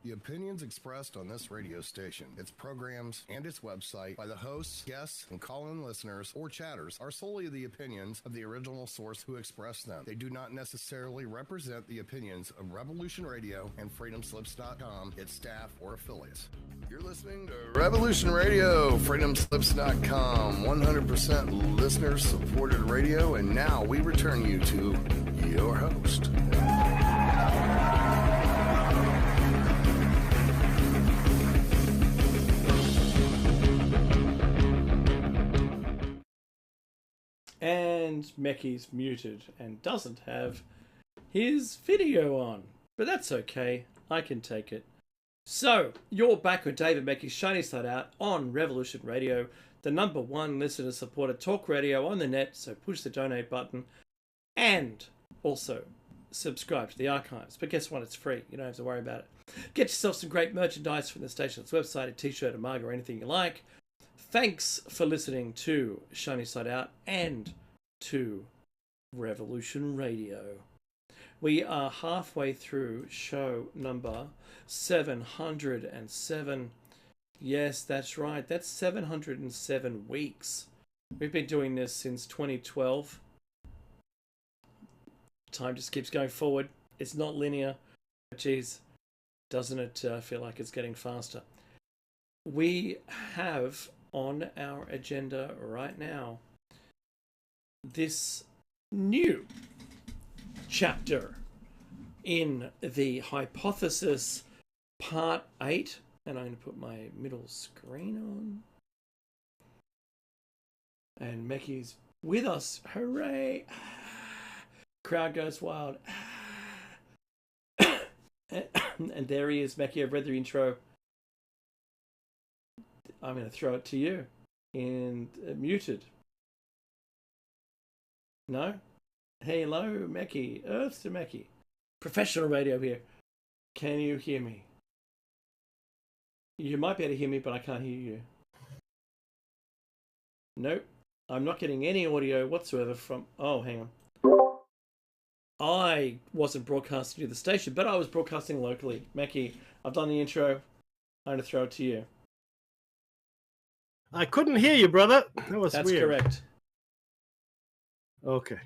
The opinions expressed on this radio station, its programs, and its website by the hosts, guests, and call-in listeners or chatters are solely the opinions of the original source who expressed them. They do not necessarily represent the opinions of Revolution Radio and FreedomSlips.com, its staff, or affiliates. You're listening to Revolution Radio, FreedomSlips.com, 100% listener-supported radio, and now we return you to your host. And Meckie's muted and doesn't have his video on. But that's okay. I can take it. So, you're back with David Meckie's Shiny Side Out on Revolution Radio, the #1 listener-supported talk radio on the net, so push the donate button. And also, subscribe to the archives. But guess what? It's free. You don't have to worry about it. Get yourself some great merchandise from the station's website, a t-shirt, a mug, or anything you like. Thanks for listening to Shiny Side Out and to Revolution Radio. We are halfway through show number 707. Yes, that's right. That's 707 weeks. We've been doing this since 2012. Time just keeps going forward. It's not linear. But geez, doesn't it feel like it's getting faster? We have on our agenda right now this new chapter in the Hypothesis Part 8, and I'm going to put my middle screen on, and Meckie's with us. Hooray! Crowd goes wild. And there he is, Meckie. I've read the intro. I'm going to throw it to you in muted. No? Hello, Meckie. Earth to Meckie. Professional radio here. Can you hear me? You might be able to hear me, but I can't hear you. Nope. I'm not getting any audio whatsoever from... Oh, hang on. I wasn't broadcasting to the station, but I was broadcasting locally. Meckie, I've done the intro. I'm going to throw it to you. I couldn't hear you, brother. That's weird. That's correct. Okay.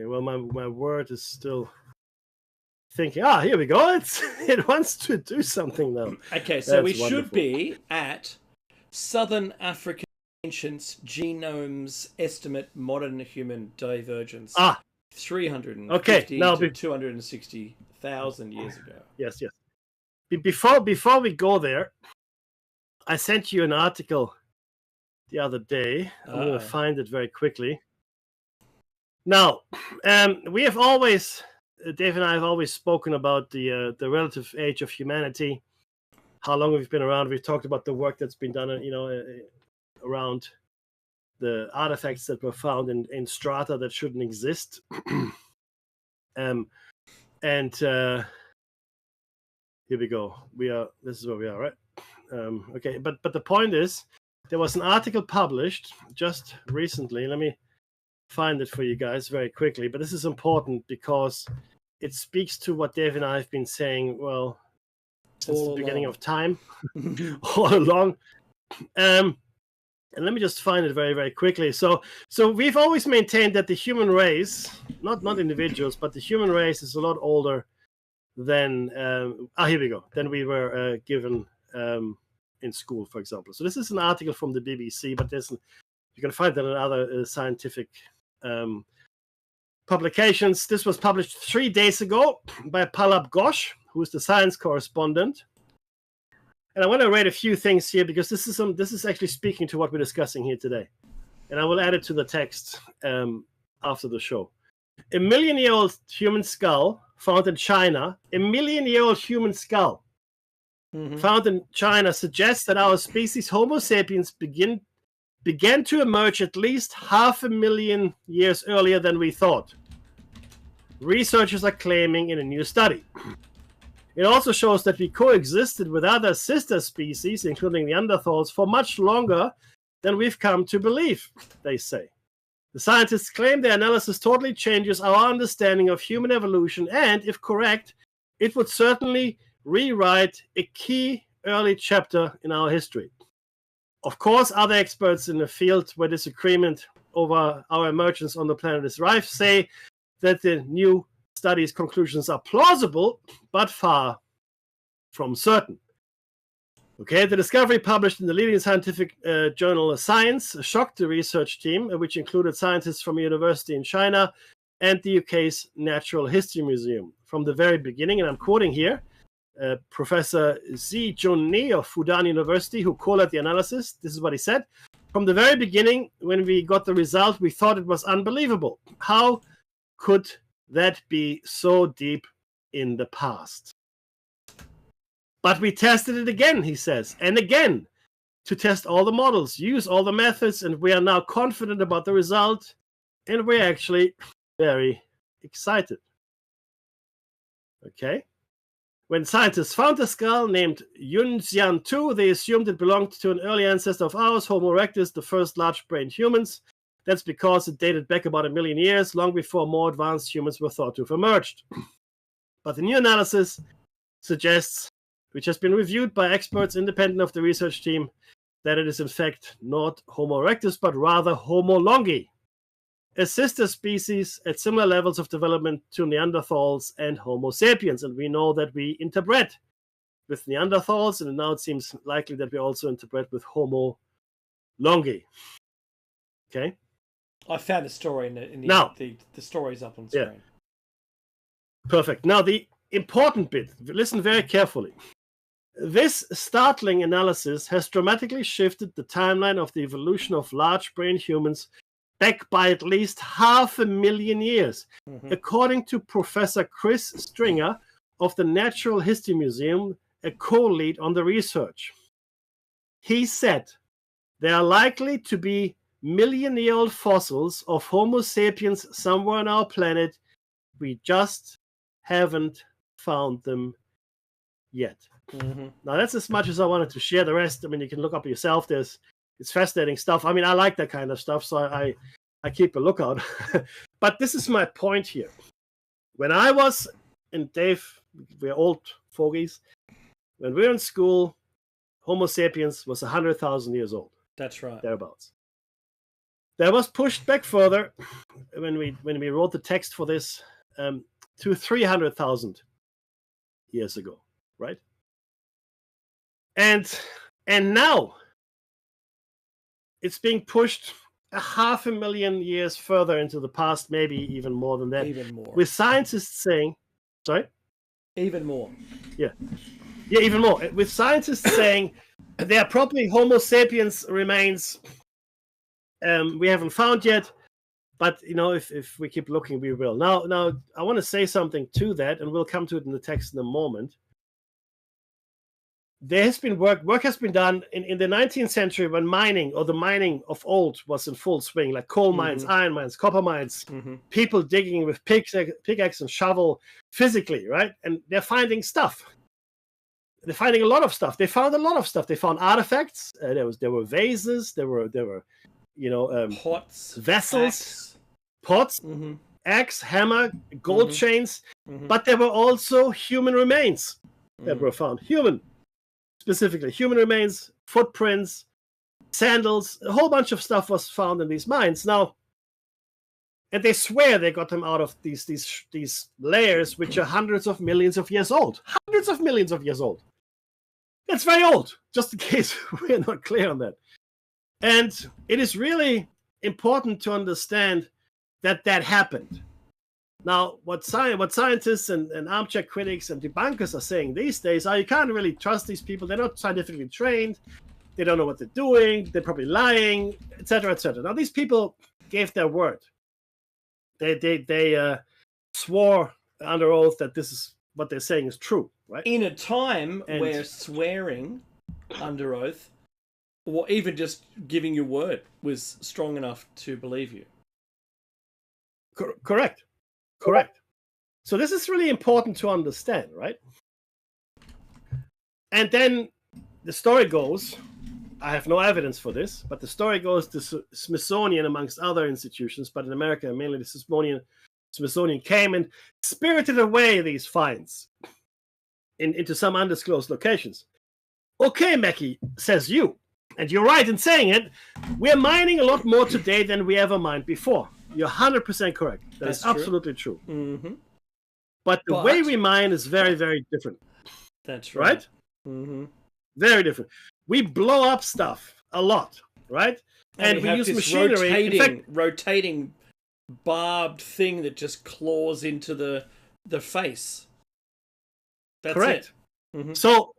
Well, my word is still thinking. Ah, here we go. It wants to do something now. Okay, so we should be at Southern African Ancients Genomes Estimate Modern Human Divergence. 350 to 260,000 years ago. Yes. Before we go there, I sent you an article the other day. I'm going to find it very quickly. Now, we have always, Dave and I have always spoken about the relative age of humanity, how long we've been around. We've talked about the work that's been done, around the artifacts that were found in strata that shouldn't exist. Here we go. This is where we are, right? Okay, but the point is, there was an article published just recently. Let me find it for you guys very quickly. But this is important because it speaks to what Dave and I have been saying, well, since the beginning of time, all along. And let me just find it very, very quickly. So we've always maintained that the human race, not individuals, but the human race is a lot older than, here we go, than we were given in school, for example. So this is an article from the BBC, but you can find that in other scientific publications. This was published 3 days ago by Pallab Ghosh, who is the science correspondent. And I want to read a few things here because this is actually speaking to what we're discussing here today. And I will add it to the text after the show. A million-year-old human skull found in China, found in China suggests that our species Homo sapiens began to emerge at least 500,000 years earlier than we thought. Researchers are claiming in a new study. It also shows that we coexisted with other sister species, including Neanderthals, for much longer than we've come to believe, they say. The scientists claim their analysis totally changes our understanding of human evolution and, if correct, it would certainly rewrite a key early chapter in our history. Of course, other experts in the field where disagreement over our emergence on the planet is rife say that the new study's conclusions are plausible, but far from certain. Okay, the discovery published in the leading scientific journal Science shocked the research team, which included scientists from a university in China and the UK's Natural History Museum. From the very beginning, and I'm quoting here, Professor Zi Junni of Fudan University, who collated the analysis, this is what he said. From the very beginning, when we got the result, we thought it was unbelievable. How could that be so deep in the past? But we tested it again, he says, and again, to test all the models, use all the methods, and we are now confident about the result, and we're actually very excited. Okay? When scientists found the skull named Yunxian 2, they assumed it belonged to an early ancestor of ours, Homo erectus, the first large-brained humans. That's because it dated back about 1 million years, long before more advanced humans were thought to have emerged. But the new analysis suggests, which has been reviewed by experts independent of the research team, that it is in fact not Homo erectus, but rather Homo longi, a sister species at similar levels of development to Neanderthals and Homo sapiens. And we know that we interbred with Neanderthals, and now it seems likely that we also interbred with Homo longi. Okay? I found the story in the now, the story's up on screen. Yeah. Perfect. Now, the important bit, listen very carefully. This startling analysis has dramatically shifted the timeline of the evolution of large-brained humans back by at least 500,000 years, according to Professor Chris Stringer of the Natural History Museum, a co-lead on the research. He said there are likely to be million-year-old fossils of Homo sapiens somewhere on our planet. We just haven't found them yet. Now, that's as much as I wanted to share. The rest, I mean, you can look up yourself. It's fascinating stuff. I mean, I like that kind of stuff, so I keep a lookout. But this is my point here. When I was, and Dave, we're old fogies, when we were in school, Homo sapiens was 100,000 years old. That's right. Thereabouts. That was pushed back further when we wrote the text for this to 300,000 years ago, right? And now it's being pushed 500,000 years further into the past, maybe even more than that. Even more. With scientists saying, sorry? Even more. Yeah, even more. With scientists saying there are probably Homo sapiens remains we haven't found yet, but if we keep looking, we will. Now, I want to say something to that, and we'll come to it in the text in a moment. There has been work has been done in the 19th century when mining, or the mining of old, was in full swing, like coal mines, iron mines, copper mines, people digging with pickaxe and shovel physically, right? And they're finding stuff. They're finding a lot of stuff. They found a lot of stuff. They found artifacts. There were vases. There were pots, vessels, pots, axe, hammer, gold chains. But there were also human remains that were found. Specifically, human remains, footprints, sandals, a whole bunch of stuff was found in these mines. Now, and they swear they got them out of these layers, which are hundreds of millions of years old. Hundreds of millions of years old. That's very old, just in case we're not clear on that. And it is really important to understand that happened. Now, what scientists and armchair critics and debunkers are saying these days are you can't really trust these people. They're not scientifically trained. They don't know what they're doing. They're probably lying, etc., etc. Now, these people gave their word. They swore under oath that this is what they're saying is true, right? In a time where swearing under oath, or even just giving your word, was strong enough to believe you. Correct. So this is really important to understand, right? And then the story goes, I have no evidence for this, but the story goes to Smithsonian amongst other institutions, but in America, mainly the Smithsonian came and spirited away these finds into some undisclosed locations. Okay, Mackie, says you, and you're right in saying it. We're mining a lot more today than we ever mined before. You're 100% correct. That's absolutely true. Mm-hmm. But the way we mine is very, very different. That's right. Mm-hmm. Very different. We blow up stuff a lot, right? And we use this machinery, rotating barbed thing that just claws into the face. That's correct. It. Mm-hmm. So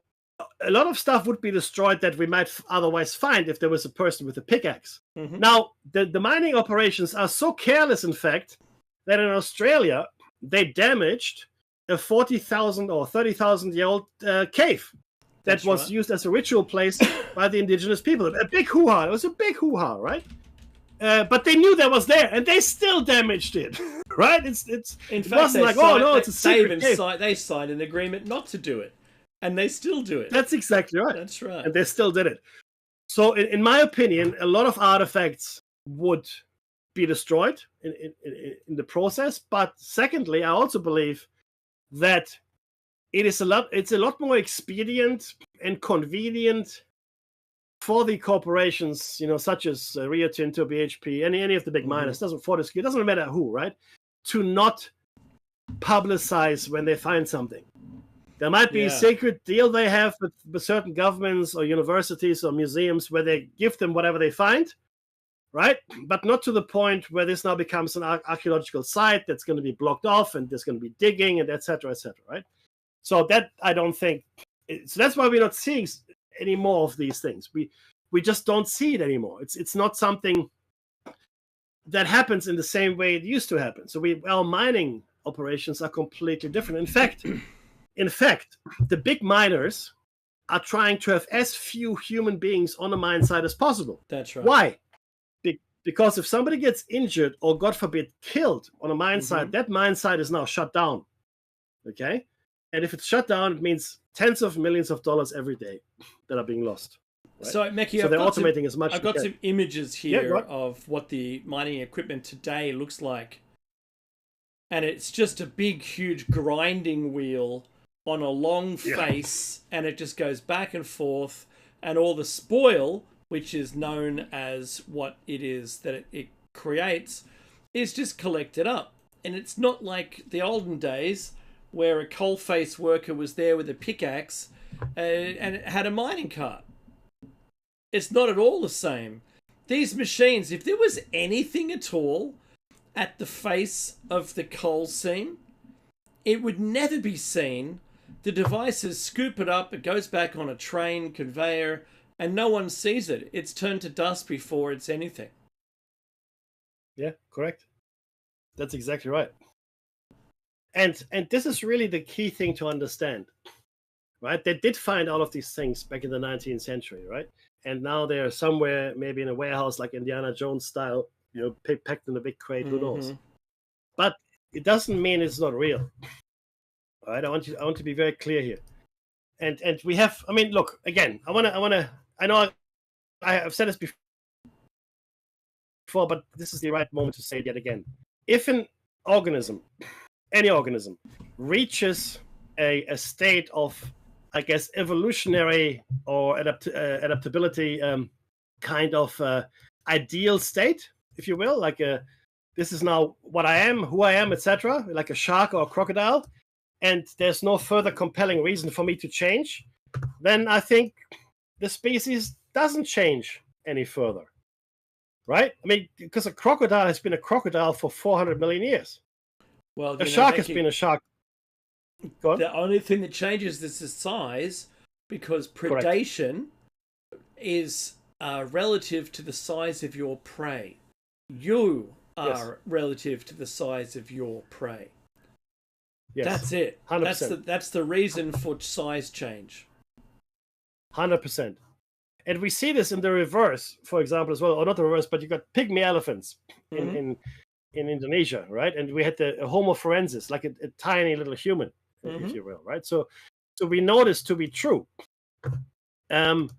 a lot of stuff would be destroyed that we might otherwise find if there was a person with a pickaxe. Mm-hmm. Now, the mining operations are so careless, in fact, that in Australia, they damaged a 40,000 or 30,000-year-old cave that was used as a ritual place by the indigenous people. A big hoo-ha. It was a big hoo-ha, right? But they knew that was there, and they still damaged it, right? In fact, it's a secret cave. They signed an agreement not to do it, and they still do it. That's exactly right. That's right. And they still did it. So, in my opinion, a lot of artifacts would be destroyed in the process. But secondly, I also believe that it's a lot more expedient and convenient for the corporations, such as Rio Tinto, BHP, any of the big miners, Fortescue, it doesn't matter who, right, to not publicize when they find something. There might be a secret deal they have with certain governments or universities or museums where they give them whatever they find, right? But not to the point where this now becomes an archaeological site that's going to be blocked off and there's going to be digging and et cetera, right? So that I don't think. So that's why we're not seeing any more of these things. We just don't see it anymore. It's not something that happens in the same way it used to happen. So our mining operations are completely different. In fact, the big miners are trying to have as few human beings on the mine site as possible. That's right. Why? Because if somebody gets injured or, God forbid, killed on a mine site, that mine site is now shut down. Okay? And if it's shut down, it means tens of millions of dollars every day that are being lost. Right? So, Mackie, they're automating as much. I've got some images here of what the mining equipment today looks like. And it's just a big, huge grinding wheel on a long face, and it just goes back and forth. And all the spoil, which is known as what it is that it creates, is just collected up. And it's not like the olden days where a coalface worker was there with a pickaxe and had a mining cart. It's not at all the same. These machines, if there was anything at all at the face of the coal seam, it would never be seen. The devices scoop it up, it goes back on a train, conveyor, and no one sees it. It's turned to dust before it's anything. Yeah, correct. That's exactly right. And this is really the key thing to understand, right? They did find all of these things back in the 19th century, right? And now they're somewhere, maybe in a warehouse like Indiana Jones style, packed in a big crate. Who knows? But it doesn't mean it's not real. All right, I want to be very clear here. And we have. I mean, look again. I know I've said this before, but this is the right moment to say it yet again. If an organism, any organism, reaches a state of, I guess, evolutionary or adaptability kind of ideal state, if you will, like this is now what I am, who I am, etc., like a shark or a crocodile, and there's no further compelling reason for me to change, then I think the species doesn't change any further, right? I mean, because a crocodile has been a crocodile for 400 million years. Well, a shark has been a shark. Go on. The only thing that changes is the size, because predation is relative to the size of your prey. You are relative to the size of your prey. Yes. That's it. 100%. That's the reason for size change. 100%. And we see this in the reverse, for example, as well, or not the reverse, but you got pygmy elephants in Indonesia, right? And we had the Homo forensis, like a tiny little human, if you will, right? So we know this to be true. And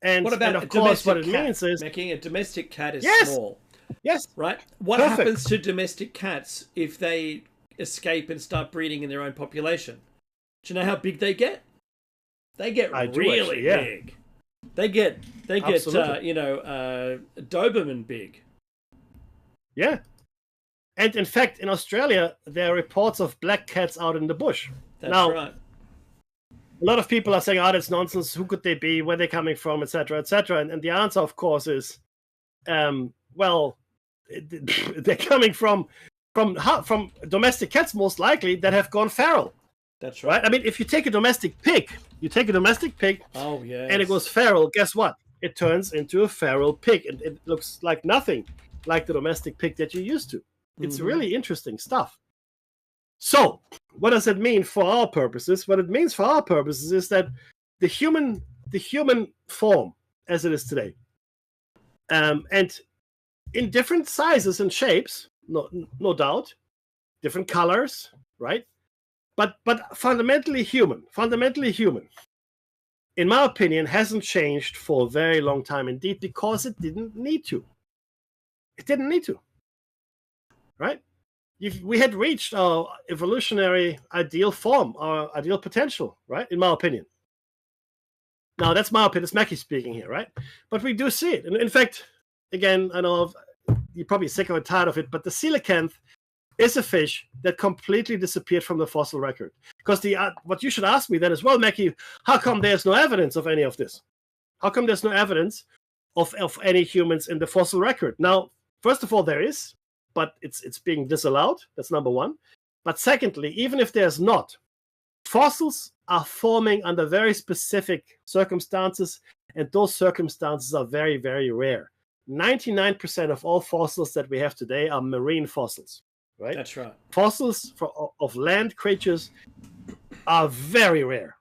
what about of course, what it means is making a domestic cat is small. Yes. Right? What happens to domestic cats if they escape and start breeding in their own population? Do you know how big they get? They get I do really actually, yeah. big. They get Absolutely. Doberman big. Yeah. And in fact, in Australia, there are reports of black cats out in the bush. That's Now, right. a lot of people are saying, "Oh, that's nonsense. Who could they be? Where are they coming from, etc., etc." And the answer, of course, is, well, they're coming from domestic cats, most likely, that have gone feral. That's Right? right. I mean, if you take a domestic pig, Oh yeah. and it goes feral, guess what? It turns into a feral pig, and it looks like nothing like the domestic pig that you're used to. It's really interesting stuff. So, what does it mean for our purposes? What it means for our purposes is that the human form, as it is today, and in different sizes and shapes, no doubt, different colors, right? But fundamentally human, in my opinion, hasn't changed for a very long time indeed, because it didn't need to. It didn't need to, right? We had reached our evolutionary ideal form, our ideal potential, right? In my opinion. Now, that's my opinion. It's Mackie speaking here, right? But we do see it. And in fact, again, I know you're probably sick or tired of it, but the coelacanth is a fish that completely disappeared from the fossil record. Because what you should ask me then as well, Mackie, how come there's no evidence of any of this? How come there's no evidence of any humans in the fossil record? Now, first of all, there is, but it's being disallowed. That's number one. But secondly, even if there's not, fossils are forming under very specific circumstances, and those circumstances are very, very rare. 99% of all fossils that we have today are marine fossils, right? That's right. Fossils of land creatures are very rare.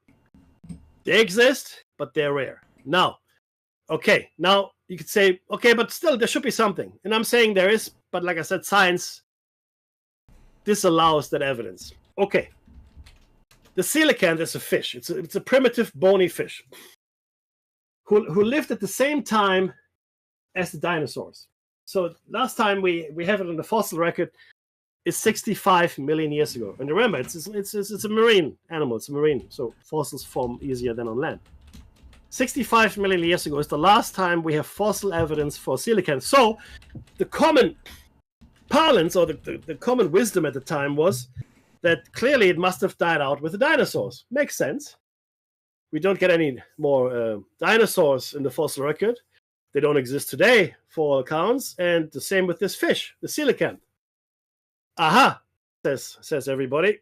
They exist, but they're rare. Now you could say, okay, but still there should be something. And I'm saying there is, but like I said, science disallows that evidence. Okay. The coelacanth is a fish. It's a primitive bony fish who lived at the same time as the dinosaurs. So last time we have it on the fossil record is 65 million years ago. And remember, it's a marine animal. It's a marine, so fossils form easier than on land. 65 million years ago is the last time we have fossil evidence for coelacanth. So the common parlance, or the common wisdom at the time, was that clearly it must have died out with the dinosaurs. Makes sense. We don't get any more dinosaurs in the fossil record. They don't exist today for all accounts. And the same with this fish, the coelacanth. Aha, says everybody.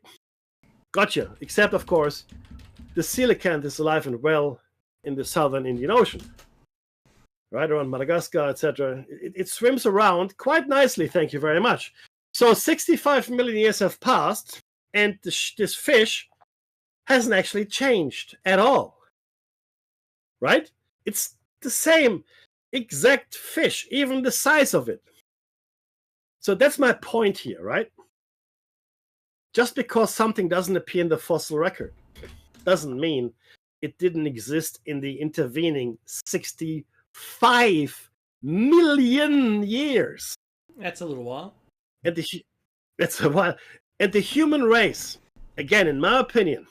Gotcha. Except, of course, the coelacanth is alive and well in the southern Indian Ocean, right around Madagascar, etc. It swims around quite nicely, thank you very much. So 65 million years have passed, and this fish hasn't actually changed at all, right? It's the same exact fish, even the size of it. So that's my point here, right? Just because something doesn't appear in the fossil record doesn't mean it didn't exist in the intervening 65 million years. That's a little while. And that's a while. And the human race, again, in my opinion,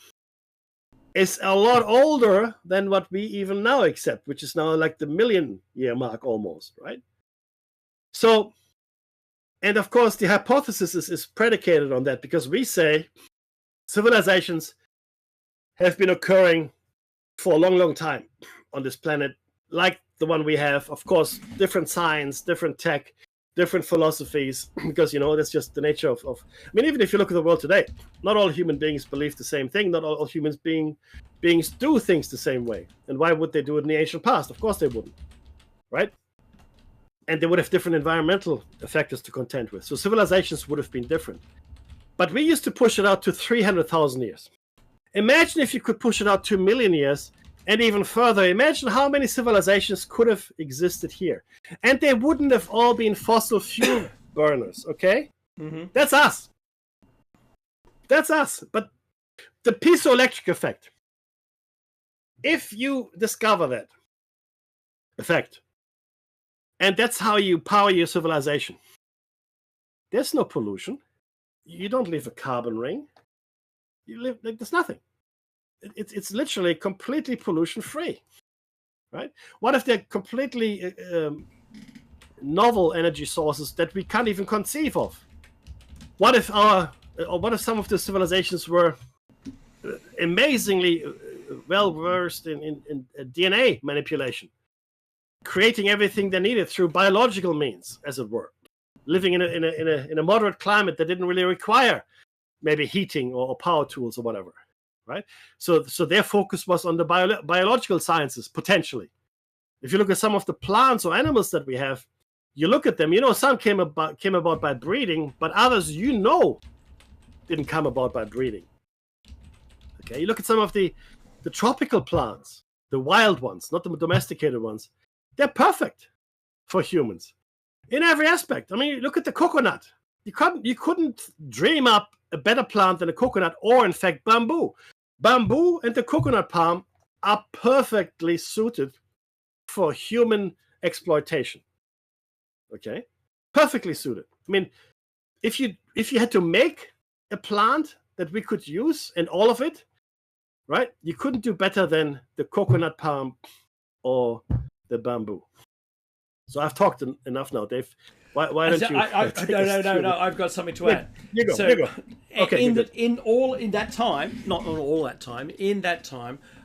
is a lot older than what we even now accept, which is now like the 1,000,000-year mark almost, right? So, and of course, the hypothesis is predicated on that, because we say civilizations have been occurring for a long, long time on this planet, like the one we have. Of course, different science, different tech, different philosophies, because, that's just the nature of I mean, even if you look at the world today, not all human beings believe the same thing. Not all human beings do things the same way. And why would they do it in the ancient past? Of course they wouldn't, right? And they would have different environmental factors to contend with. So civilizations would have been different. But we used to push it out to 300,000 years. Imagine if you could push it out to 1,000,000 years, and even further. Imagine how many civilizations could have existed here. And they wouldn't have all been fossil fuel burners, okay? Mm-hmm. That's us. That's us. But the piezoelectric effect, if you discover that effect, and that's how you power your civilization, there's no pollution. You don't leave a carbon ring. You live like there's nothing. it's literally completely pollution free, right? What if they're completely novel energy sources that we can't even conceive of? What if some of the civilizations were amazingly well versed in DNA manipulation, creating everything they needed through biological means, as it were, living in a moderate climate that didn't really require maybe heating or power tools or whatever, right? So their focus was on the biological sciences, potentially. If you look at some of the plants or animals that we have, you look at them, some came about by breeding, but others, didn't come about by breeding. Okay, you look at some of the tropical plants, the wild ones, not the domesticated ones. They're perfect for humans in every aspect. I mean, look at the coconut. You couldn't dream up a better plant than a coconut, or in fact bamboo. Bamboo and the coconut palm are perfectly suited for human exploitation. Okay, perfectly suited. I mean, if you had to make a plant that we could use, and all of it, right, you couldn't do better than the coconut palm or the bamboo. So I've talked enough now, Dave. Why don't you? No. I've got something to add. You go. Okay. In that time,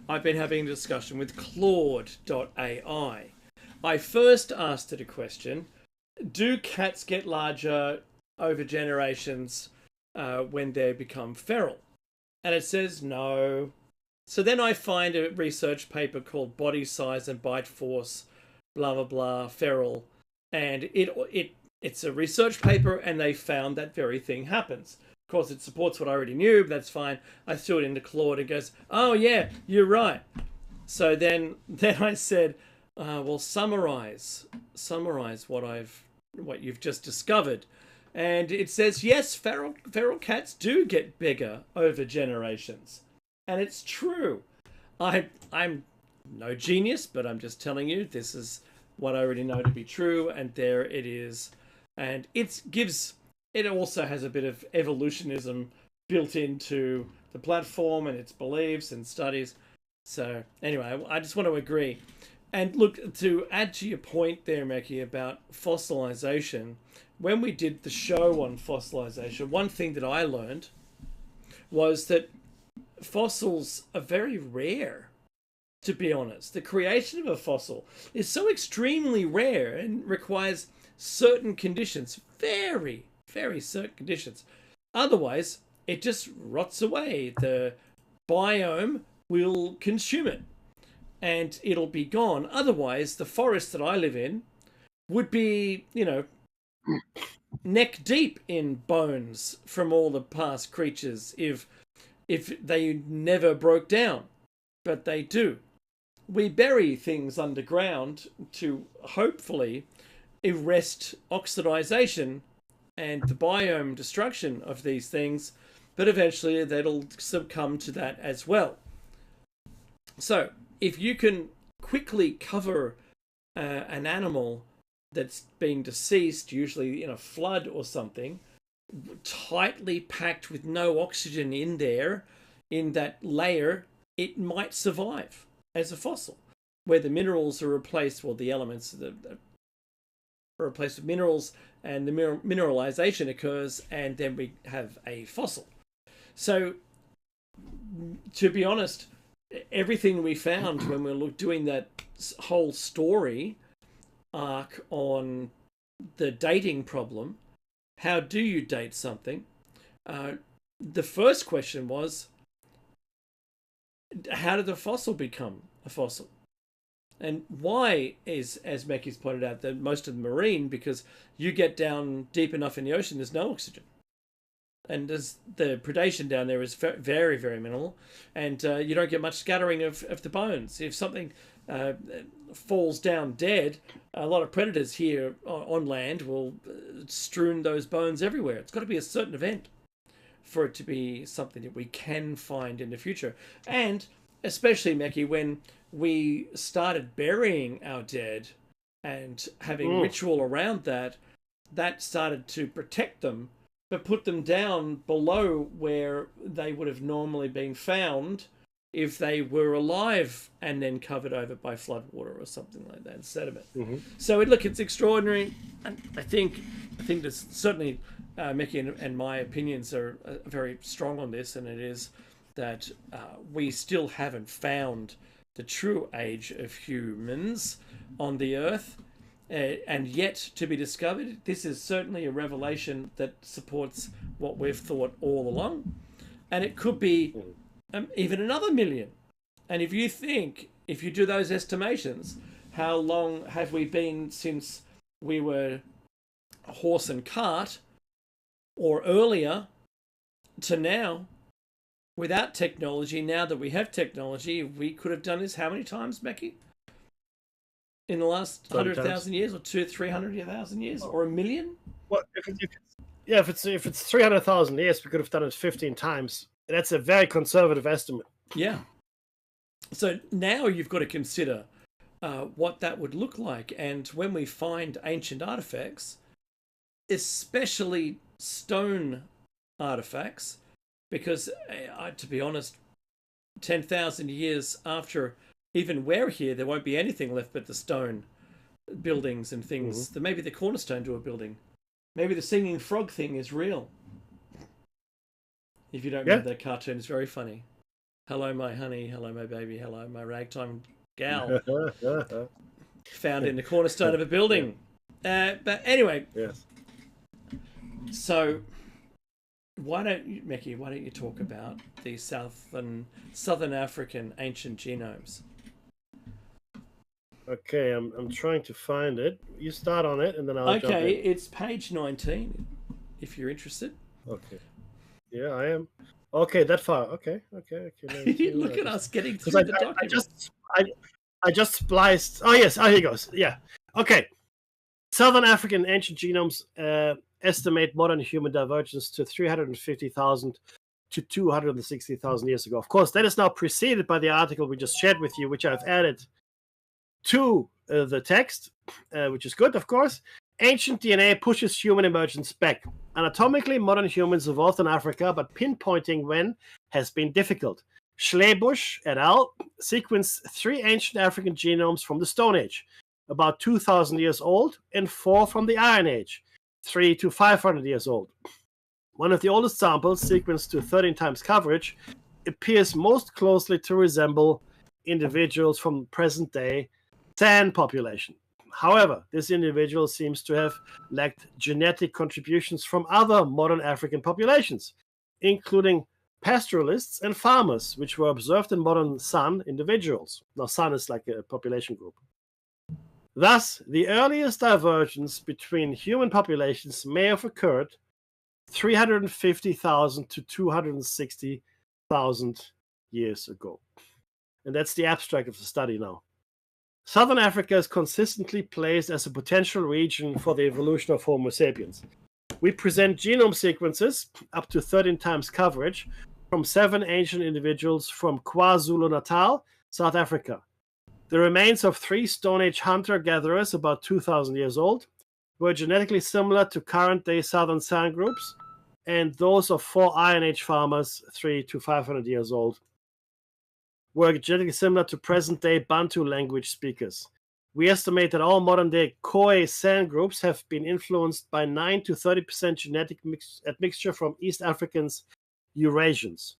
I've been having a discussion with Claude.ai. I first asked it a question: do cats get larger over generations when they become feral? And it says no. So then I find a research paper called Body Size and Bite Force, blah, blah, blah, feral. And it's a research paper, and they found that very thing happens. Of course, it supports what I already knew, but that's fine. I threw it into Claude and goes, oh, yeah, you're right. So then I said, well, summarize what you've just discovered. And it says, yes, feral cats do get bigger over generations. And it's true. I'm no genius, but I'm just telling you, this is what I already know to be true, and there it is. And it also has a bit of evolutionism built into the platform and its beliefs and studies. So anyway, I just want to agree. And look, to add to your point there, Meki, about fossilization, when we did the show on fossilization, one thing that I learned was that fossils are very rare, to be honest. The creation of a fossil is so extremely rare and requires certain conditions, very, very certain conditions. Otherwise, it just rots away. The biome will consume it and it'll be gone. Otherwise, the forest that I live in would be, neck deep in bones from all the past creatures if they never broke down. But they do. We bury things underground to hopefully arrest oxidization and the biome destruction of these things, but eventually that'll succumb to that as well. So if you can quickly cover an animal that's been deceased, usually in a flood or something, tightly packed with no oxygen in there, in that layer, it might survive as a fossil, where the minerals are replaced, the elements are replaced with minerals, and the mineralization occurs, and then we have a fossil. So, to be honest, everything we found when we were doing that whole story arc on the dating problem, how do you date something? The first question was, how did the fossil become a fossil? And why is, as Meki's pointed out, that most of them marine, because you get down deep enough in the ocean, there's no oxygen. And the predation down there is very, very minimal. And you don't get much scattering of the bones. If something falls down dead, a lot of predators here on land will strewn those bones everywhere. It's got to be a certain event for it to be something that we can find in the future. And especially, Meki, when we started burying our dead and having ritual around that started to protect them, but put them down below where they would have normally been found if they were alive and then covered over by floodwater or something like that, sediment. So it's extraordinary. And I think there's certainly Mickey and my opinions are very strong on this, and it is that we still haven't found the true age of humans on the Earth, and yet to be discovered. This is certainly a revelation that supports what we've thought all along, and it could be even another million. And if you do those estimations, how long have we been since we were horse and cart, or earlier, to now? Without technology, now that we have technology, we could have done this how many times, Becky? In the last 100,000 years, or 300,000 years, or a million? Well, if it's 300,000 years, we could have done it 15 times. That's a very conservative estimate. Yeah. So now you've got to consider what that would look like, and when we find ancient artifacts, especially stone artifacts. Because, to be honest, 10,000 years after even we're here, there won't be anything left but the stone buildings and things. There may be the cornerstone to a building. Maybe the singing frog thing is real. If you don't remember that cartoon, it's very funny. Hello, my honey. Hello, my baby. Hello, my ragtime gal. Found in the cornerstone of a building. But anyway. Yes. So... Why don't you talk about the Southern African ancient genomes? Okay, I'm trying to find it. You start on it, and then I'll jump in. Okay, it's page 19, if you're interested. Okay. Yeah, I am. Okay, that far. Okay. Look at us getting through the document. I just spliced. Oh yes, here it goes. Yeah. Okay. Southern African ancient genomes estimate modern human divergence to 350,000 to 260,000 years ago. Of course, that is now preceded by the article we just shared with you, which I've added to the text, which is good, of course. Ancient DNA pushes human emergence back. Anatomically, modern humans evolved in Africa, but pinpointing when has been difficult. Schlebusch et al. Sequenced 3 ancient African genomes from the Stone Age, about 2,000 years old, and 4 from the Iron Age, 300 to 500 years old. One of the oldest samples, sequenced to 13 times coverage, appears most closely to resemble individuals from present-day San population. However, this individual seems to have lacked genetic contributions from other modern African populations, including pastoralists and farmers, which were observed in modern San individuals. Now, San is like a population group. Thus, the earliest divergence between human populations may have occurred 350,000 to 260,000 years ago. And that's the abstract of the study now. Southern Africa is consistently placed as a potential region for the evolution of Homo sapiens. We present genome sequences, up to 13 times coverage, from 7 ancient individuals from KwaZulu-Natal, South Africa. The remains of 3 Stone Age hunter-gatherers, about 2,000 years old, were genetically similar to current-day Southern San groups, and those of 4 Iron Age farmers, 300 to 500 years old, were genetically similar to present-day Bantu language speakers. We estimate that all modern-day Khoi San groups have been influenced by 9 to 30% genetic admixture from East Africans, Eurasians.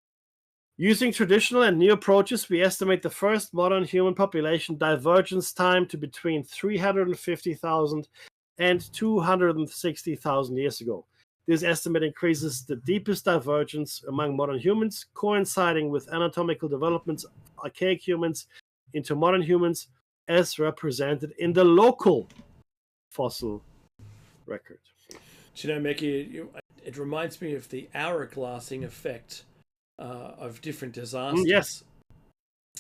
Using traditional and new approaches, we estimate the first modern human population divergence time to between 350,000 and 260,000 years ago. This estimate increases the deepest divergence among modern humans, coinciding with anatomical developments of archaic humans into modern humans, as represented in the local fossil record. Do you know, Mickey, it reminds me of the hourglassing effect of different disasters. Yes.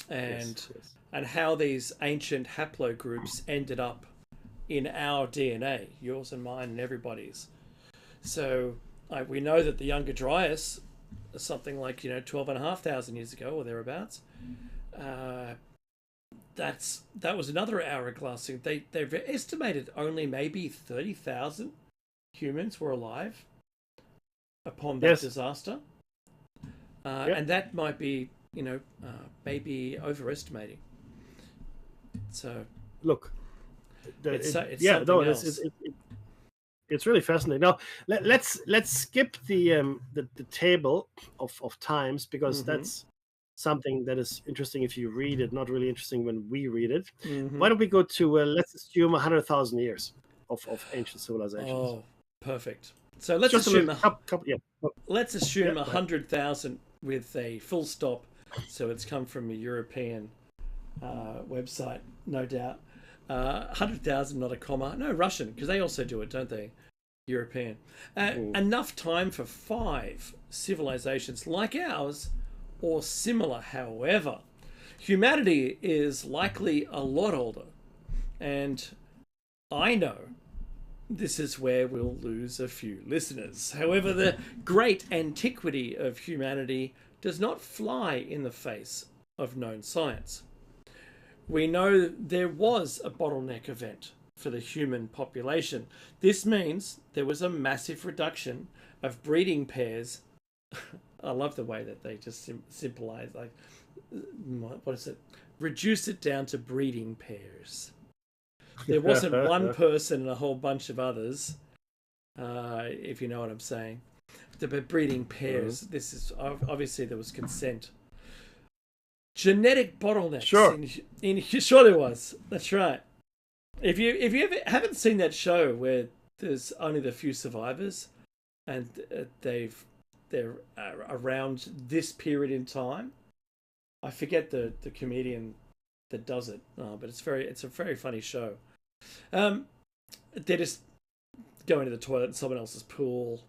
And how these ancient haplogroups ended up in our DNA, yours and mine and everybody's. So we know that the Younger Dryas, something like 12,500 years ago or thereabouts, that was another hourglassing. They've estimated only maybe 30,000 humans were alive upon that disaster. And that might be maybe overestimating. So Look, it's it's something else. it's really fascinating. Now let's skip the table of times, because that's something that is interesting if you read it, not really interesting when we read it. Why don't we go to let's assume 100,000 years of ancient civilizations? Oh, perfect. So let's Just assume let's assume 100,000 with a full stop. So it's come from a European website, no doubt. 100,000, not a comma. No, Russian, because they also do it, don't they? European. Enough time for 5 civilizations like ours or similar. However, humanity is likely a lot older. And I know this is where we'll lose a few listeners. However, the great antiquity of humanity does not fly in the face of known science. We know there was a bottleneck event for the human population. This means there was a massive reduction of breeding pairs. I love the way that they just simplify, like, what is it? Reduce it down to breeding pairs. There wasn't one person and a whole bunch of others, if you know what I'm saying. The breeding pairs. This is obviously there was consent. Genetic bottlenecks. Sure. Sure there was. That's right. If you haven't seen that show where there's only the few survivors, and they're around this period in time. I forget the comedian that does it, but it's a very funny show. They just go into the toilet in someone else's pool.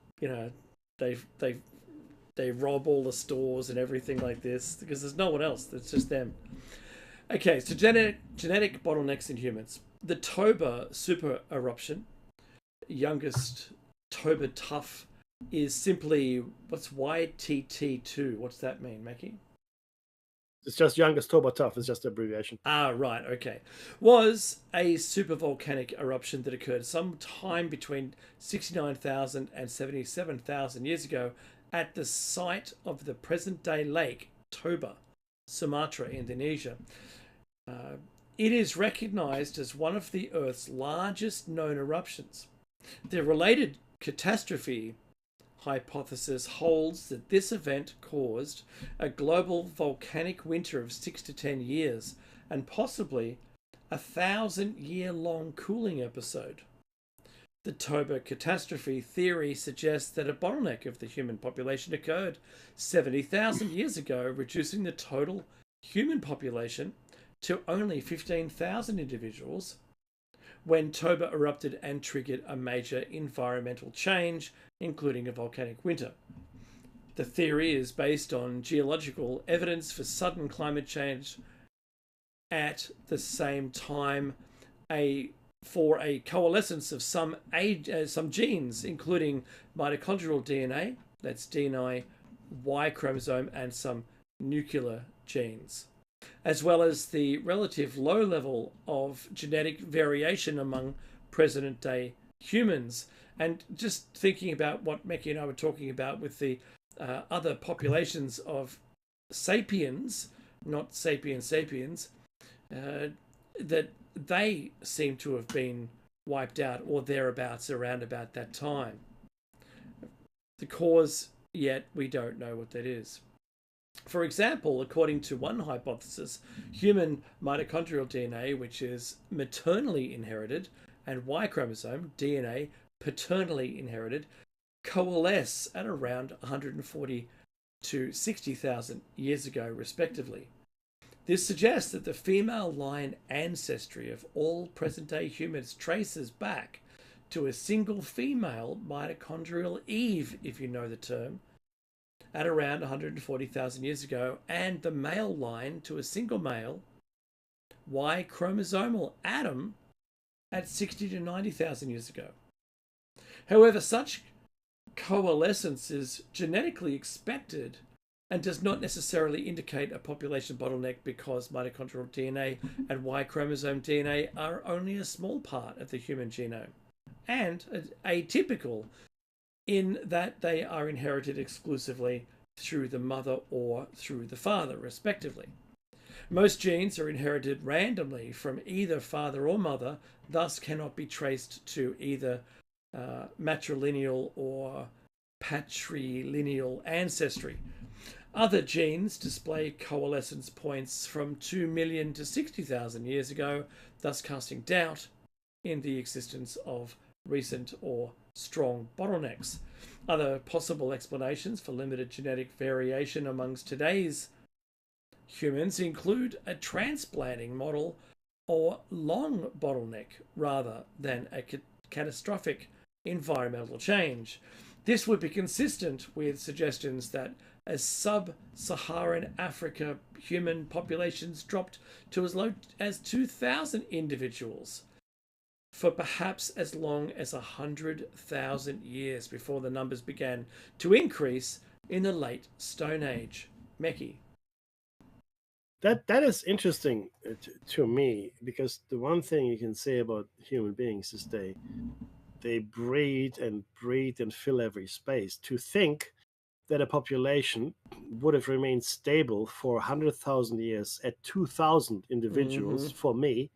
They rob all the stores and everything like this because there's no one else. It's just them. Okay, so genetic bottlenecks in humans. The Toba super eruption, youngest Toba Tuff, is simply, what's YTT2? What's that mean, Mackie? It's just youngest Toba Tuff. It's just an abbreviation. Ah, right, okay. Was a supervolcanic eruption that occurred sometime between 69,000 and 77,000 years ago at the site of the present-day lake Toba, Sumatra, Indonesia. It is recognized as one of the Earth's largest known eruptions. The related catastrophe hypothesis holds that this event caused a global volcanic winter of 6 to 10 years and possibly a 1,000-year-long cooling episode. The Toba catastrophe theory suggests that a bottleneck of the human population occurred 70,000 years ago, reducing the total human population to only 15,000 individuals when Toba erupted and triggered a major environmental change, including a volcanic winter. The theory is based on geological evidence for sudden climate change at the same time for a coalescence of some genes, including mitochondrial DNA, that's DNA, Y chromosome, and some nuclear genes, as well as the relative low level of genetic variation among present-day humans. And just thinking about what Meki and I were talking about with the other populations of sapiens, not sapiens, that they seem to have been wiped out or thereabouts around about that time. The cause, yet we don't know what that is. For example, according to one hypothesis, human mitochondrial DNA, which is maternally inherited, and Y chromosome, DNA, paternally inherited, coalesce at around 140 to 60,000 years ago, respectively. This suggests that the female line ancestry of all present-day humans traces back to a single female mitochondrial Eve, if you know the term, at around 140,000 years ago, and the male line to a single male Y chromosomal Adam at 60 to 90,000 years ago. However, such coalescence is genetically expected and does not necessarily indicate a population bottleneck because mitochondrial DNA and Y chromosome DNA are only a small part of the human genome, and atypical in that they are inherited exclusively through the mother or through the father, respectively. Most genes are inherited randomly from either father or mother, thus cannot be traced to either matrilineal or patrilineal ancestry. Other genes display coalescence points from 2 million to 60,000 years ago, thus casting doubt in the existence of recent or strong bottlenecks. Other possible explanations for limited genetic variation amongst today's humans include a transplanting model or long bottleneck rather than a catastrophic environmental change. This would be consistent with suggestions that as sub-Saharan Africa human populations dropped to as low as 2,000 individuals for perhaps as long as 100,000 years before the numbers began to increase in the late Stone Age. Meki. That is interesting to me, because the one thing you can say about human beings is they breed and fill every space. To think that a population would have remained stable for 100,000 years at 2,000 individuals, for me,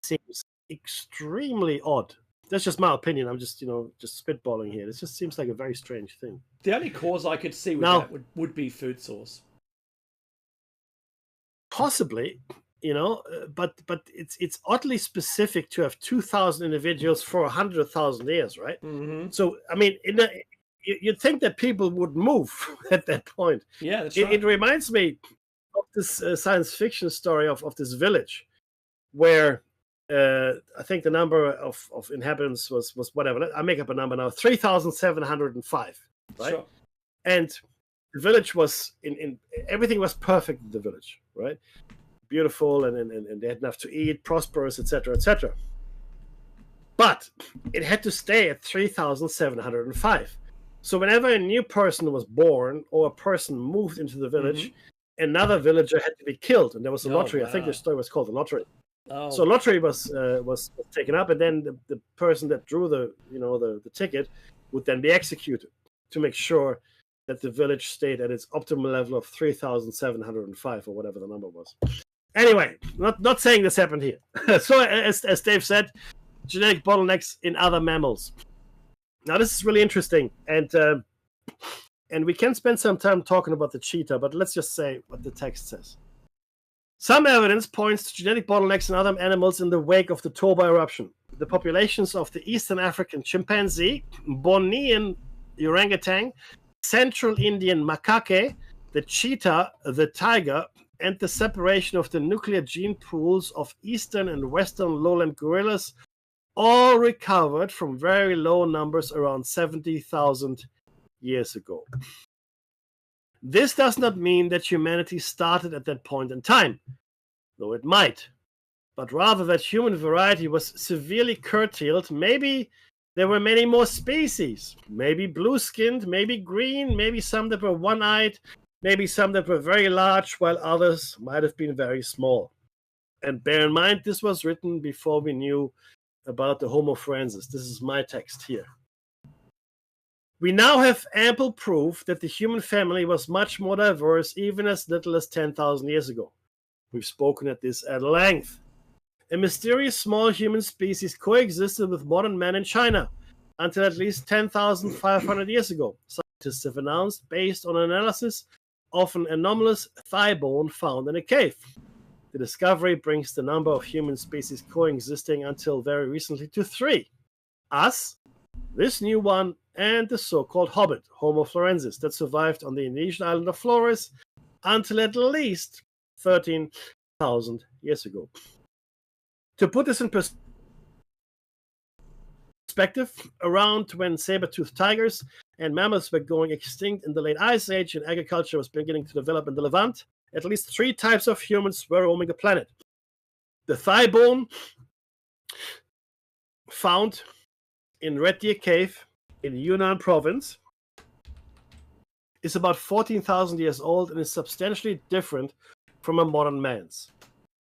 seems extremely odd. That's just my opinion. I'm just spitballing here. It just seems like a very strange thing. The only cause I could see with that would be food source. Possibly, but it's oddly specific to have 2,000 individuals for 100,000 years, right? Mm-hmm. So, I mean, you'd think that people would move at that point. Yeah, that's right. It reminds me of this science fiction story of this village where I think the number of inhabitants was whatever. I make up a number now, 3,705, right? Sure. And the village was in everything was perfect in the village, right? Beautiful, and they had enough to eat, prosperous, etc., etc. But it had to stay at 3,705. So whenever a new person was born or a person moved into the village, another villager had to be killed, and there was a lottery. Wow. I think the story was called the lottery. Oh. So lottery was taken up, and then the person that drew the ticket would then be executed to make sure that the village stayed at its optimal level of 3,705 or whatever the number was. Anyway, not saying this happened here. So as Dave said, genetic bottlenecks in other mammals. Now this is really interesting, and we can spend some time talking about the cheetah, but let's just say what the text says. Some evidence points to genetic bottlenecks in other animals in the wake of the Toba eruption. The populations of the Eastern African chimpanzee, Bornean orangutan, Central Indian macaque, the cheetah, the tiger, and the separation of the nuclear gene pools of Eastern and Western lowland gorillas all recovered from very low numbers around 70,000 years ago. This does not mean that humanity started at that point in time, though it might, but rather that human variety was severely curtailed. Maybe there were many more species, maybe blue-skinned, maybe green, maybe some that were one-eyed, maybe some that were very large, while others might have been very small. And bear in mind, this was written before we knew about the Homo forensis. This is my text here. We now have ample proof that the human family was much more diverse even as little as 10,000 years ago. We've spoken at this at length. A mysterious small human species coexisted with modern man in China until at least 10,500 years ago. Scientists have announced, based on analysis of an anomalous thigh bone found in a cave. The discovery brings the number of human species coexisting until very recently to 3. Us, this new one, and the so-called hobbit, Homo florensis, that survived on the Indonesian island of Flores until at least 13,000 years ago. To put this in perspective, around when saber-toothed tigers and mammoths were going extinct in the late Ice Age and agriculture was beginning to develop in the Levant, at least 3 types of humans were roaming the planet. The thigh bone found in Red Deer Cave in Yunnan province is about 14,000 years old and is substantially different from a modern man's.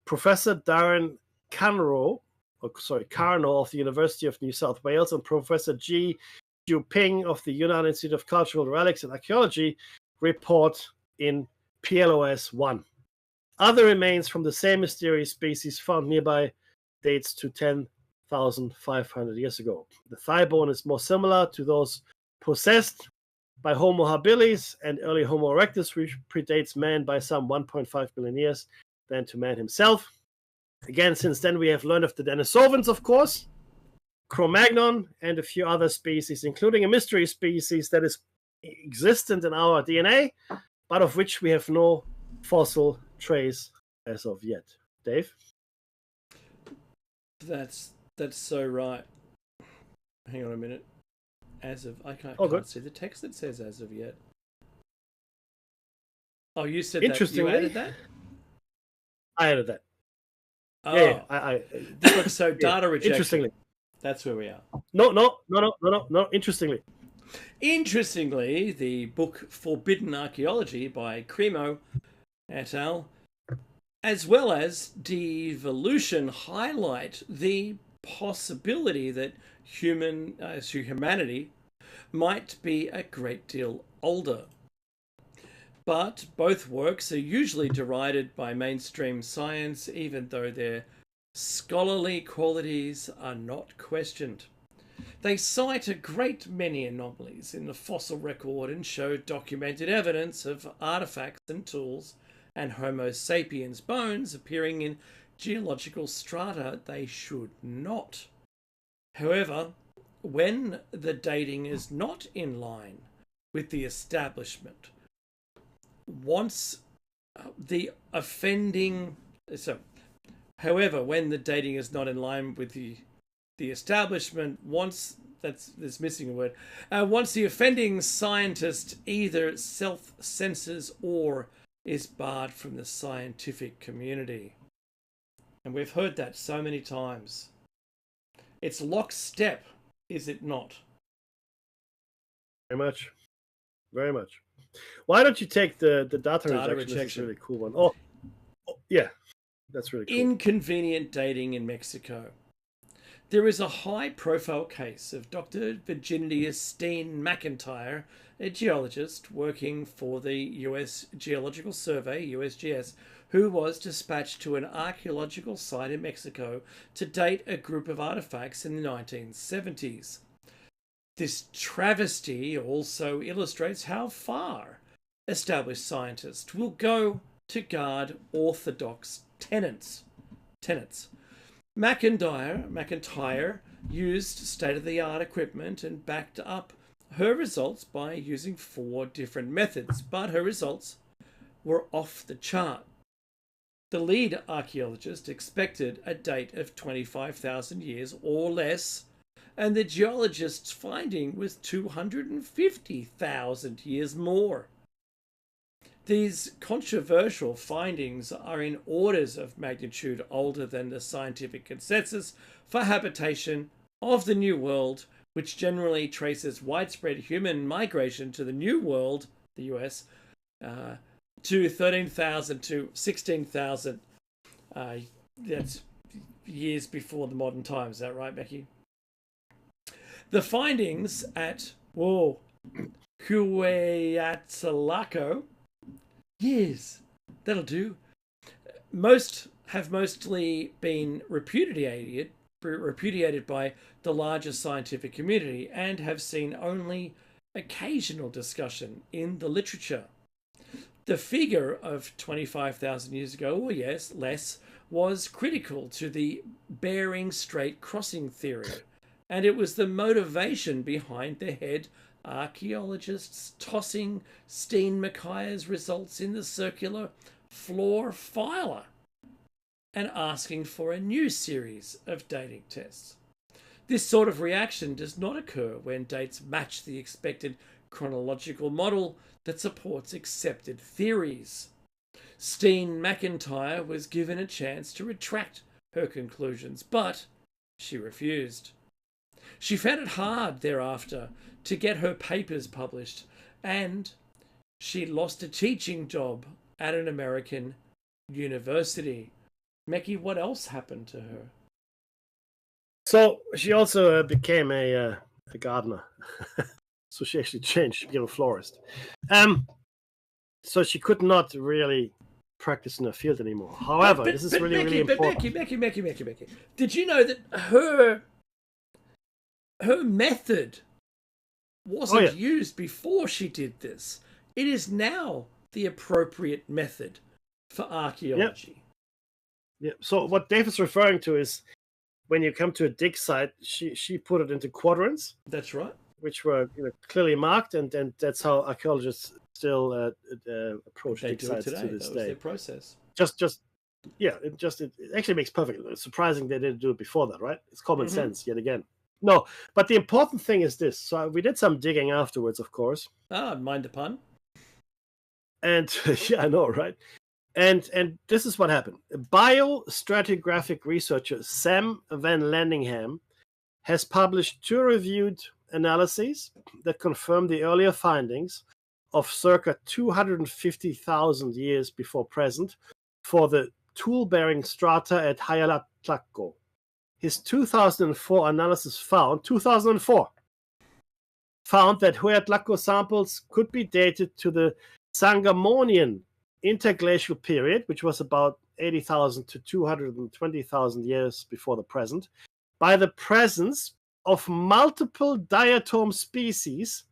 Professor Darren Carno of the University of New South Wales and Professor Ji Ping of the Yunnan Institute of Cultural Relics and Archaeology report in PLOS 1. Other remains from the same mysterious species found nearby dates to 10,500 years ago. The thigh bone is more similar to those possessed by Homo habilis and early Homo erectus, which predates man by some 1.5 million years, than to man himself. Again, since then we have learned of the Denisovans, of course, Cro-Magnon, and a few other species, including a mystery species that is existent in our DNA, but of which we have no fossil trace as of yet. Dave? That's so right. Hang on a minute. As of, I can't see the text that says as of yet. Oh, you said that. You added that? I added that. Oh, yeah. I so data rejection. Interestingly. That's where we are. No. Interestingly. Interestingly, the book Forbidden Archaeology by Cremo et al., as well as Devolution, highlight the possibility that humanity might be a great deal older. But both works are usually derided by mainstream science, even though their scholarly qualities are not questioned. They cite a great many anomalies in the fossil record and show documented evidence of artifacts and tools and Homo sapiens bones appearing in geological strata they should not. However, when the dating is not in line with the establishment, once the offending... However, when the dating is not in line with the establishment, once there's missing a word. Once the offending scientist either self-censors or is barred from the scientific community. And we've heard that so many times. It's lockstep, is it not? Very much. Very much. Why don't you take the data rejection? This is a really cool one. Oh, yeah. That's really cool. Inconvenient dating in Mexico. There is a high-profile case of Dr. Virginia Steen McIntyre, a geologist working for the U.S. Geological Survey, USGS, who was dispatched to an archaeological site in Mexico to date a group of artifacts in the 1970s. This travesty also illustrates how far established scientists will go to guard orthodox tenets. McIntyre used state-of-the-art equipment and backed up her results by using 4 different methods, but her results were off the chart. The lead archaeologist expected a date of 25,000 years or less, and the geologist's finding was 250,000 years more. These controversial findings are in orders of magnitude older than the scientific consensus for habitation of the New World, which generally traces widespread human migration to the New World, the US, to 13,000 to 16,000. That's years before the modern times. Is that right, Becky? The findings at Hueyatlaco, yes, that'll do, have mostly been repudiated by the larger scientific community and have seen only occasional discussion in the literature. The figure of 25,000 years ago, or yes, less, was critical to the Bering Strait crossing theory, and it was the motivation behind the head archaeologists tossing Steen McIntyre's results in the circular floor filer and asking for a new series of dating tests. This sort of reaction does not occur when dates match the expected chronological model that supports accepted theories. Steen McIntyre was given a chance to retract her conclusions, but she refused. She found it hard thereafter to get her papers published, and she lost a teaching job at an American university. Meki, what else happened to her? So she also became a gardener. So she actually changed. She became a florist. so she could not really practice in her field anymore. However, this is really, really important. Becky. Did you know that her method wasn't used before she did this? It is now the appropriate method for archaeology. Yeah. So what Dave is referring to is when you come to a dig site, she put it into quadrants. That's right. Which were clearly marked, and that's how archaeologists still approach dig sites today. to this that day. Was their process. It actually makes perfect. It's surprising they didn't do it before that, right? It's common sense yet again. No, but the important thing is this. So we did some digging afterwards, of course. Mind the pun. And yeah, I know, right? And this is what happened. Biostratigraphic researcher Sam Van Landingham has published 2 reviewed analyses that confirm the earlier findings of circa 250,000 years before present for the tool-bearing strata at Huaylatlaco. His 2004 analysis found that Huaylatlaco samples could be dated to the Sangamonian interglacial period, which was about 80,000 to 220,000 years before the present, by the presence of multiple diatom species,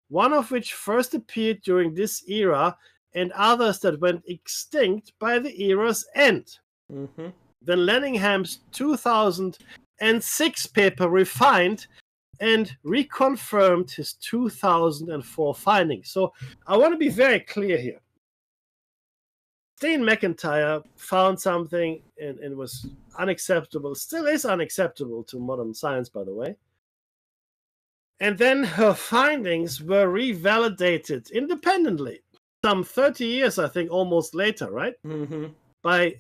one of which first appeared during this era and others that went extinct by the era's end. Mm-hmm. Van Landingham's 2006 paper refined and reconfirmed his 2004 findings. So I want to be very clear here. Steen McIntyre found something and was unacceptable, still is unacceptable to modern science, by the way. And then her findings were revalidated independently, some 30 years, I think, almost later, right? Mm-hmm. By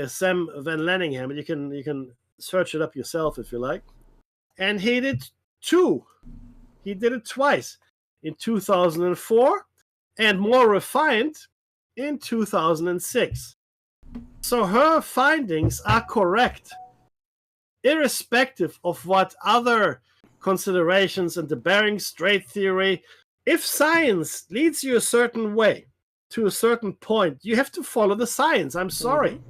Sam Van Landingham, and you can search it up yourself if you like. And he did 2. He did it twice, in 2004, and more refined in 2006. So her findings are correct, irrespective of what other considerations in the Bering Strait theory. If science leads you a certain way, to a certain point, you have to follow the science. I'm sorry. Mm-hmm.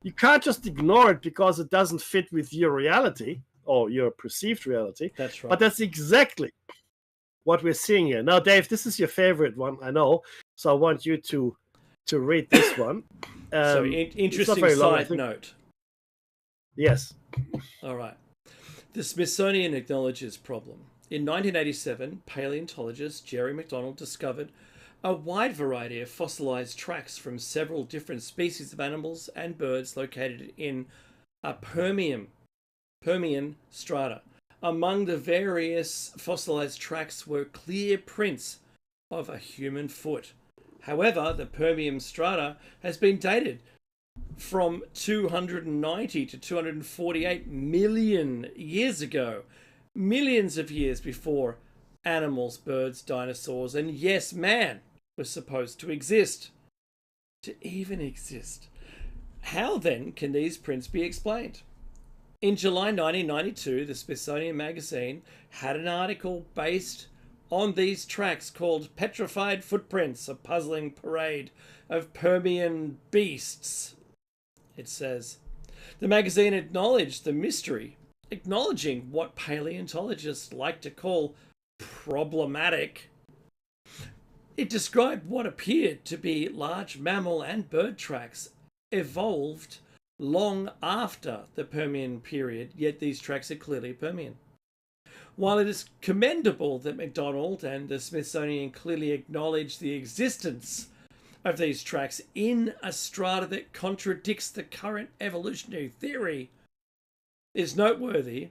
You can't just ignore it because it doesn't fit with your reality or your perceived reality. That's right. But that's exactly what we're seeing here. Now, Dave, this is your favorite one, I know. So I want you to read this one. So interesting side note. Yes. All right. The Smithsonian acknowledges problem. In 1987, paleontologist Jerry McDonald discovered a wide variety of fossilized tracks from several different species of animals and birds located in a Permian strata. Among the various fossilized tracks were clear prints of a human foot. However, the Permian strata has been dated from 290 to 248 million years ago, millions of years before animals, birds, dinosaurs, and yes, man was supposed to exist. To even exist. How then can these prints be explained? In July 1992, the Smithsonian Magazine had an article based on these tracks called Petrified Footprints, a Puzzling Parade of Permian Beasts. It says, the magazine acknowledged the mystery, acknowledging what paleontologists like to call problematic. It described what appeared to be large mammal and bird tracks evolved long after the Permian period, yet these tracks are clearly Permian. While it is commendable that MacDonald and the Smithsonian clearly acknowledge the existence of these tracks in a strata that contradicts the current evolutionary theory, it is noteworthy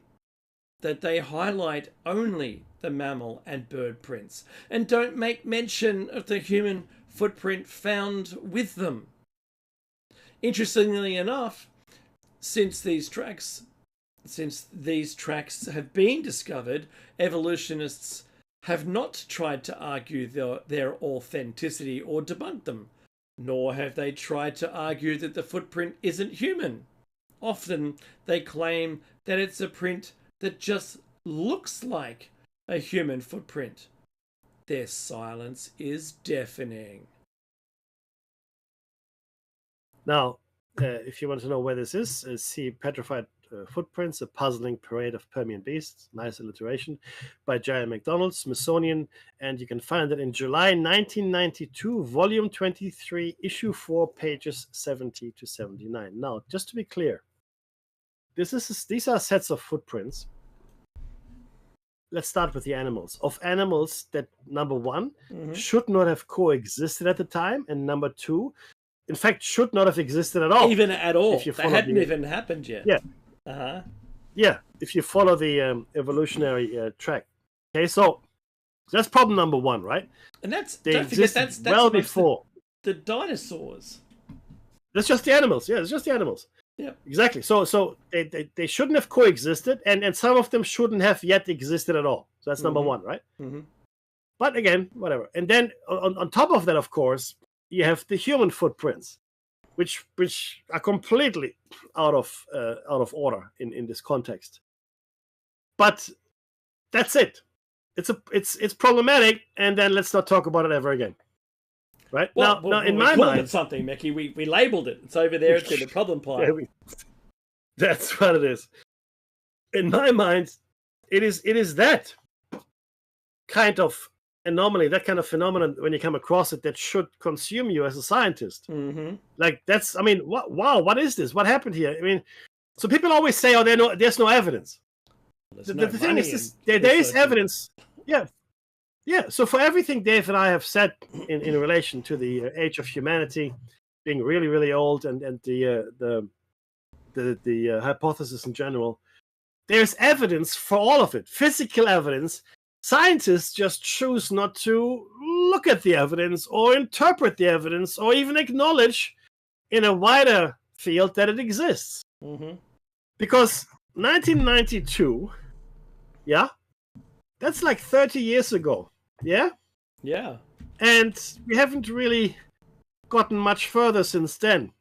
that they highlight only the mammal and bird prints and don't make mention of the human footprint found with them. Interestingly enough, since these tracks have been discovered, evolutionists have not tried to argue their authenticity or debunk them, nor have they tried to argue that the footprint isn't human. Often they claim that it's a print that just looks like a human footprint. their silence is deafening. Now, if you want to know where this is, see Petrified Footprints, A Puzzling Parade of Permian Beasts. Nice alliteration. By Jerry McDonald, Smithsonian. And you can find it in July 1992, volume 23, issue 4, pages 70 to 79. Now, just to be clear, these are sets of footprints. Let's start with the animals. Of animals that, number one, should not have coexisted at the time, and number two, in fact, should not have existed at all. Even at all. They hadn't even happened yet. Yeah. Uh-huh. Yeah, if you follow the evolutionary track. Okay, so that's problem number one, right? And that's, they don't forget, that's well before. The dinosaurs. That's just the animals. Yeah, it's just the animals. Yeah. Exactly. So they shouldn't have coexisted, and some of them shouldn't have yet existed at all. So that's number one, right? Mm-hmm. But again, whatever. And then on top of that, of course, you have the human footprints, which are completely out of order in this context. But that's it. It's problematic, and then let's not talk about it ever again. Right? Now, in my mind, it something, Mickey. We labeled it. It's over there. It's in the problem pile. That's what it is. In my mind, it is that kind of anomaly, that kind of phenomenon, when you come across it, that should consume you as a scientist. Mm-hmm. Like that's, I mean, what is this? What happened here? I mean, so people always say, "Oh, there's no evidence." The thing is, there is evidence. Yeah. So for everything Dave and I have said in relation to the age of humanity being really, really old, and the hypothesis in general, there's evidence for all of it. Physical evidence. Scientists just choose not to look at the evidence or interpret the evidence or even acknowledge in a wider field that it exists. Mm-hmm. Because 1992, yeah, that's like 30 years ago, yeah? Yeah. And we haven't really gotten much further since then.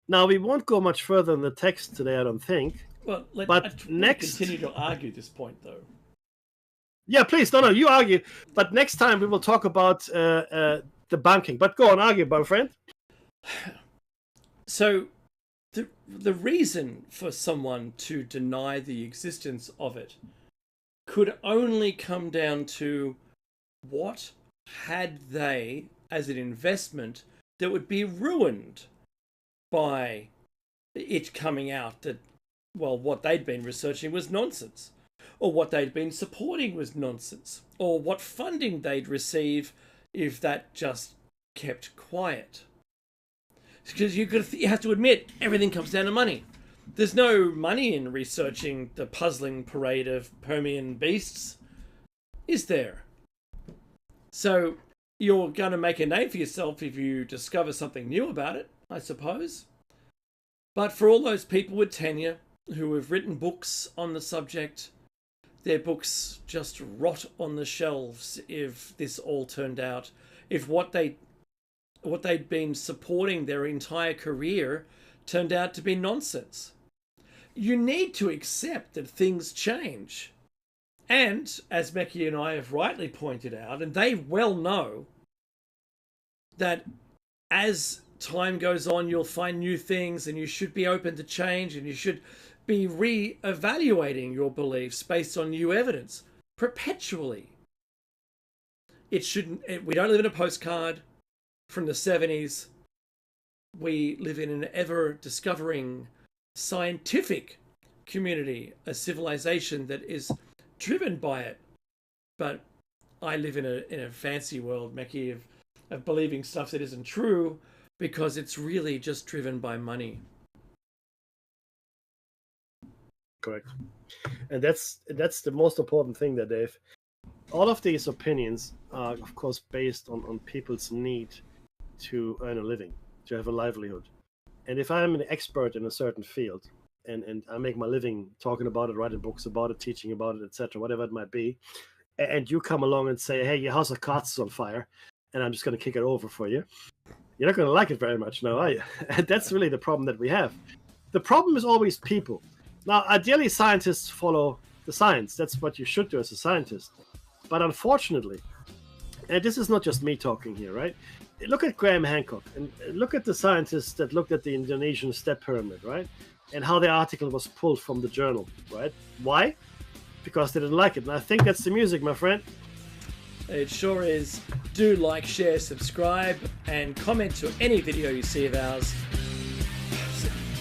Now, we won't go much further in the text today, I don't think. Well, next, continue to argue this point, though. Yeah, please. No, you argue. But next time we will talk about debunking. But go on, argue, my friend. So, the reason for someone to deny the existence of it could only come down to what had they, as an investment, that would be ruined by it coming out that, well, what they'd been researching was nonsense. Or what they'd been supporting was nonsense, or what funding they'd receive if that just kept quiet. Because you have to admit, everything comes down to money. There's no money in researching the puzzling parade of Permian beasts, is there? So you're going to make a name for yourself if you discover something new about it, I suppose. But for all those people with tenure who have written books on the subject, their books just rot on the shelves if this all turned out. If what they'd been supporting their entire career turned out to be nonsense. You need to accept that things change. And, as Becky and I have rightly pointed out, and they well know, that as time goes on, you'll find new things, and you should be open to change, and you should be re-evaluating your beliefs based on new evidence perpetually. We don't live in a postcard from the 70s. We live in an ever-discovering scientific community, a civilization that is driven by it. But I live in a fancy world, Mackie, of believing stuff that isn't true because it's really just driven by money. Correct. And that's the most important thing that Dave. All of these opinions are, of course, based on people's need to earn a living, to have a livelihood. And if I'm an expert in a certain field and I make my living talking about it, writing books about it, teaching about it, etc., whatever it might be, and you come along and say, hey, your house of cards is on fire, and I'm just going to kick it over for you, you're not going to like it very much now, are you? And that's really the problem that we have. The problem is always people. Now, ideally, scientists follow the science. That's what you should do as a scientist. But unfortunately, and this is not just me talking here, right? Look at Graham Hancock and look at the scientists that looked at the Indonesian step pyramid, right? And how the article was pulled from the journal, right? Why? Because they didn't like it. And I think that's the music, my friend. It sure is. Do like, share, subscribe, and comment to any video you see of ours.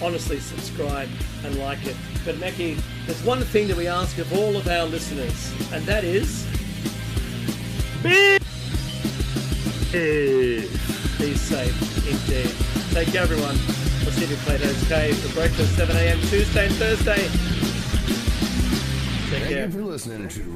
Honestly, subscribe and like it. But Meki, there's one thing that we ask of all of our listeners, and that is... Be safe, indeed. Take care, everyone. We'll see you at Plato's Cave for breakfast, 7 a.m. Tuesday and Thursday. Take care. Thank you for listening to